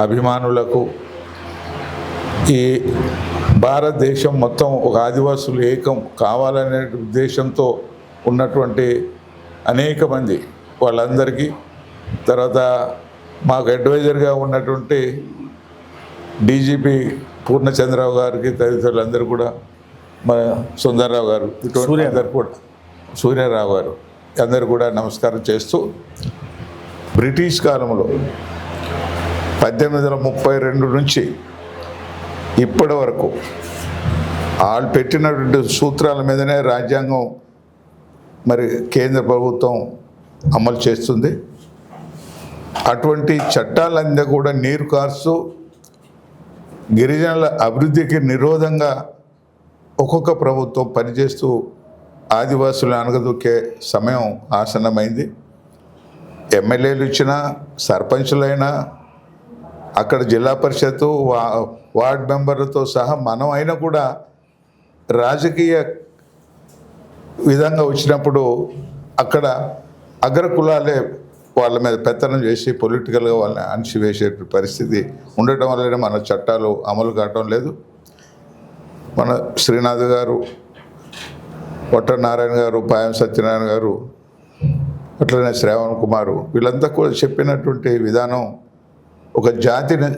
అభిమానులకు ఈ భారతదేశం మొత్తం ఒక ఆదివాసులు ఏకం కావాలనే ఉద్దేశంతో ఉన్నటువంటి అనేక మంది వాళ్ళందరికీ, తర్వాత మాకు అడ్వైజర్గా ఉన్నటువంటి డీజీపీ పూర్ణచంద్రరావు గారికి, తదితరులందరూ కూడా, మన సుందర్రావు గారు, ఇటువంటి అందరు కూడా, సూర్యారావు గారు అందరు కూడా నమస్కారం చేస్తూ, బ్రిటిష్ కాలంలో 1832 నుంచి ఇప్పటి వరకు వాళ్ళు పెట్టినటువంటి సూత్రాల మీదనే రాజ్యాంగం మరి కేంద్ర ప్రభుత్వం అమలు చేస్తుంది. అటువంటి చట్టాలన్నీ కూడా నీరు కార్చు గిరిజనుల అభివృద్ధికి నిరోధంగా ఒక్కొక్క ప్రభుత్వం పనిచేస్తూ ఆదివాసులను అనగదొక్కే సమయం ఆసన్నమైంది. ఎమ్మెల్యేలు ఇచ్చినా, సర్పంచులైనా, అక్కడ జిల్లా పరిషత్తు, వార్డ్ మెంబర్లతో సహా మనం అయినా కూడా రాజకీయ విధంగా వచ్చినప్పుడు అక్కడ అగ్ర కులాలే వాళ్ళ మీద పెత్తనం చేసి పొలిటికల్గా వాళ్ళని అణిచివేసే పరిస్థితి ఉండటం వల్లనే మన చట్టాలు అమలు కావటం లేదు. మన శ్రీనాథ్ గారు, పొట్ట నారాయణ గారు, పాయం సత్యనారాయణ గారు, అట్లనే శ్రావణ్ కుమారు, వీళ్ళంతా కూడా చెప్పినటువంటి విధానం ఒక జాతిని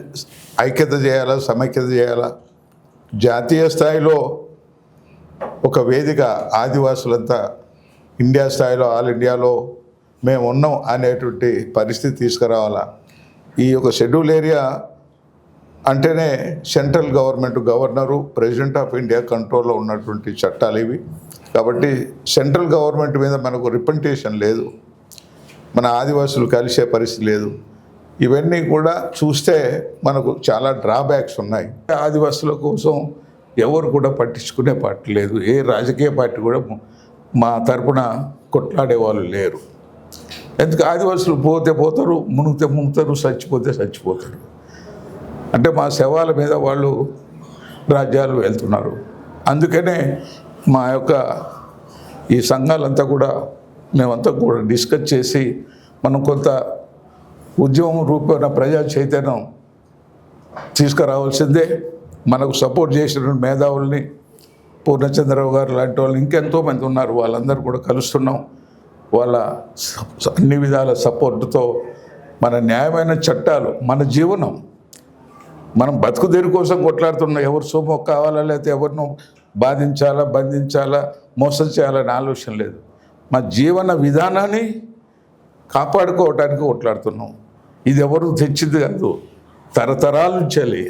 ఐక్యత చేయాలా, సమైక్యత చేయాలా, జాతీయ స్థాయిలో ఒక వేదిక ఆదివాసులంతా ఇండియా స్థాయిలో, ఆల్ ఇండియాలో మేము ఉన్నాం అనేటువంటి పరిస్థితి తీసుకురావాలా. ఈ యొక్క షెడ్యూల్ ఏరియా అంటేనే central government, governor, president of India కంట్రోల్లో ఉన్నటువంటి చట్టాలు ఇవి. కాబట్టి సెంట్రల్ గవర్నమెంట్ మీద మనకు రిప్రజెంటేషన్ లేదు, మన ఆదివాసులు కలిసే పరిస్థితి లేదు. ఇవన్నీ కూడా చూస్తే మనకు చాలా డ్రాబ్యాక్స్ ఉన్నాయి. ఆదివాసుల కోసం ఎవరు కూడా పట్టించుకునే పార్టీ లేదు, ఏ రాజకీయ పార్టీ కూడా మా తరపున కొట్లాడే వాళ్ళు లేరు. ఎందుకు ఆదివాసులు పోతే పోతారు, మునిగితే మునుగుతారు, చచ్చిపోతే చచ్చిపోతారు. అంటే మా శవాల మీద వాళ్ళు రాజ్యాలు వెళ్తున్నారు. అందుకనే మా యొక్క ఈ సంఘాలంతా కూడా మేమంతా కూడా డిస్కస్ చేసి మనం కొంత ఉద్యమం రూపేణ ప్రజా చైతన్యం తీసుకురావాల్సిందే. మనకు సపోర్ట్ చేసిన మేధావుల్ని, పూర్ణచంద్రరావు గారు లాంటి వాళ్ళు ఇంకెంతోమంది ఉన్నారు, వాళ్ళందరూ కూడా కలుస్తున్నాం. వాళ్ళ అన్ని విధాల సపోర్టుతో మన న్యాయమైన చట్టాలు, మన జీవనం, మనం బతుకు దేని కోసం కొట్లాడుతున్నాం. ఎవరు సొమ్ము కావాలా, లేకపోతే ఎవరినో బాధించాలా, బంధించాలా, మోసం చేయాలని ఆలోచన లేదు. మా జీవన విధానాన్ని కాపాడుకోవటానికి కొట్లాడుతున్నాం. ఇది ఎవరు తెచ్చింది కాదు, తరతరాల నుంచి,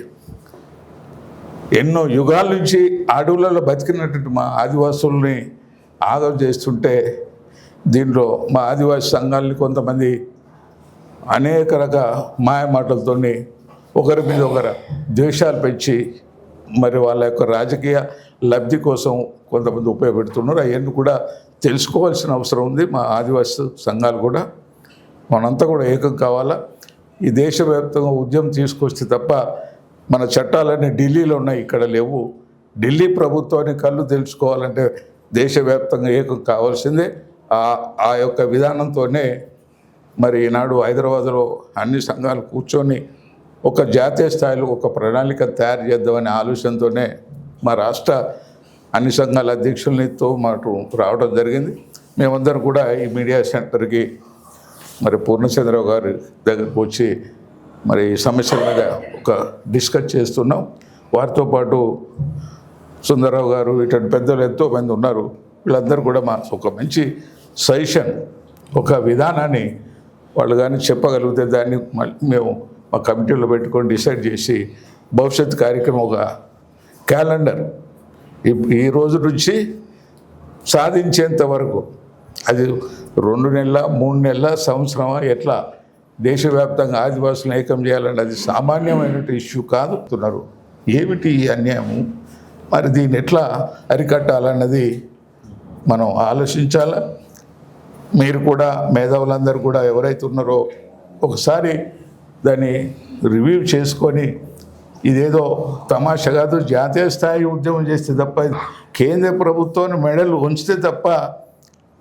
ఎన్నో యుగాల నుంచి అడవులలో బతికినటువంటి మా ఆదివాసుల్ని ఆగం చేస్తుంటే, దీంట్లో మా ఆదివాసీ సంఘాలని కొంతమంది అనేక రకాల మాయమాటలతో ఒకరి మీద ఒకరు ద్వేషాలు పెంచి మరి వాళ్ళ యొక్క రాజకీయ లబ్ధి కోసం కొంతమంది ఉపయోగపెడుతున్నారు. అవన్నీ కూడా తెలుసుకోవాల్సిన అవసరం ఉంది. మా ఆదివాసీ సంఘాలు కూడా మనంతా కూడా ఏకం కావాలా. ఈ దేశవ్యాప్తంగా ఉద్యమం తీసుకొస్తే తప్ప మన చట్టాలన్నీ ఢిల్లీలో ఉన్నాయి, ఇక్కడ లేవు. ఢిల్లీ ప్రభుత్వాన్ని కళ్ళు తెలుసుకోవాలంటే దేశవ్యాప్తంగా ఏకం కావాల్సిందే. ఆ యొక్క విధానంతోనే మరి ఈనాడు హైదరాబాద్లో అన్ని సంఘాలు కూర్చొని ఒక జాతీయ స్థాయిలో ఒక ప్రణాళిక తయారు చేద్దామనే ఆలోచనతోనే మా రాష్ట్ర అన్ని సంఘాల అధ్యక్షులతో మాకు రావడం జరిగింది. మేమందరం కూడా ఈ మీడియా సెంటర్కి మరి పూర్ణచంద్రరావు గారి దగ్గరకు వచ్చి మరి ఈ సమస్యల మీద ఒక డిస్కస్ చేస్తున్నాం. వారితో పాటు సుందరరావు గారు, ఇటువంటి పెద్దలు ఎంతోమంది ఉన్నారు. వీళ్ళందరూ కూడా మా ఒక మంచి సజెషన్, ఒక విధానాన్ని వాళ్ళు కానీ చెప్పగలిగితే దాన్ని మేము మా కమిటీలో పెట్టుకొని డిసైడ్ చేసి భవిష్యత్ కార్యక్రమం ఒక క్యాలెండర్ ఈ రోజు నుంచి సాధించేంత వరకు, అది 2 నెలల, 3 నెలల, సంవత్సరమా, ఎట్లా దేశవ్యాప్తంగా ఆదివాసులను ఏకం చేయాలంటే అది సామాన్యమైన ఇష్యూ కాదు. ఏమిటి ఈ అన్యాయము, మరి దీన్ని ఎట్లా అరికట్టాలన్నది మనం ఆలోచించాలా. మీరు కూడా మేధావులందరూ కూడా ఎవరైతే ఉన్నారో ఒకసారి దాన్ని రివ్యూ చేసుకొని, ఇదేదో తమాషా కాదు, జాతీయ స్థాయి ఉద్యమం చేస్తే తప్ప, కేంద్ర ప్రభుత్వాన్ని మెడలు ఉంచితే తప్ప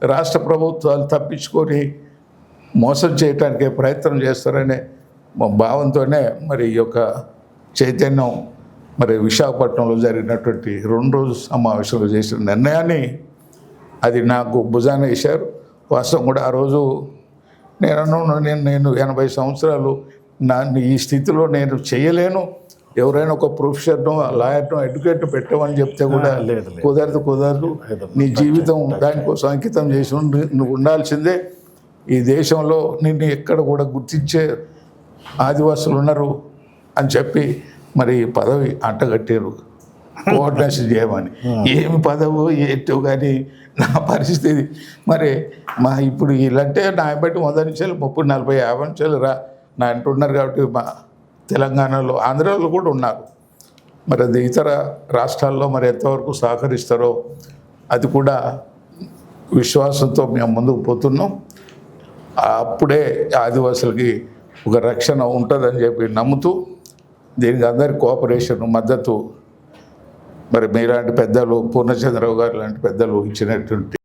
రాష్ట్ర ప్రభుత్వాలు తప్పించుకొని మోసం చేయటానికే ప్రయత్నం చేస్తారనే మా భావంతోనే మరి ఈ యొక్క చైతన్యం మరి విశాఖపట్నంలో జరిగినటువంటి 2 రోజు సమావేశంలో చేసిన నిర్ణయాన్ని అది నాకు భుజాన వేశారు. వాస్తవం కూడా ఆ రోజు నేను 80 సంవత్సరాలు ఈ స్థితిలో నేను చేయలేను, ఎవరైనా ఒక ప్రొఫెసర్ను లాయర్ను ఎడ్యుకేట్ను పెట్టమని చెప్తే కూడా కుదరదు, నీ జీవితం దానికోసం అంకితం చేసి నువ్వు ఉండాల్సిందే. ఈ దేశంలో నిన్ను ఎక్కడ కూడా గుర్తించే ఆదివాసులు ఉన్నారు అని చెప్పి మరి పదవి అంటగట్టారు, కోఆర్డినేషన్ చేయమని. ఏమి పదవు ఏంటో కానీ నా పరిస్థితి మరి ఇప్పుడు వీళ్ళంటే నా బట్టి 100 నుంచి 30, 40, 50 నుంచి నా అంటున్నారు. కాబట్టి మా తెలంగాణలో, ఆంధ్రాలో కూడా ఉన్నారు. మరి అది ఇతర రాష్ట్రాల్లో మరి ఎంతవరకు సహకరిస్తారో అది కూడా విశ్వాసంతో మేము ముందుకు పోతున్నాం. అప్పుడే ఆదివాసులకి ఒక రక్షణ ఉంటుందని చెప్పి నమ్ముతూ దీనికి అందరి కోఆపరేషన్, మద్దతు మరి మీలాంటి పెద్దలు, పూర్ణచంద్రరావు గారు లాంటి పెద్దలు ఇచ్చినటువంటి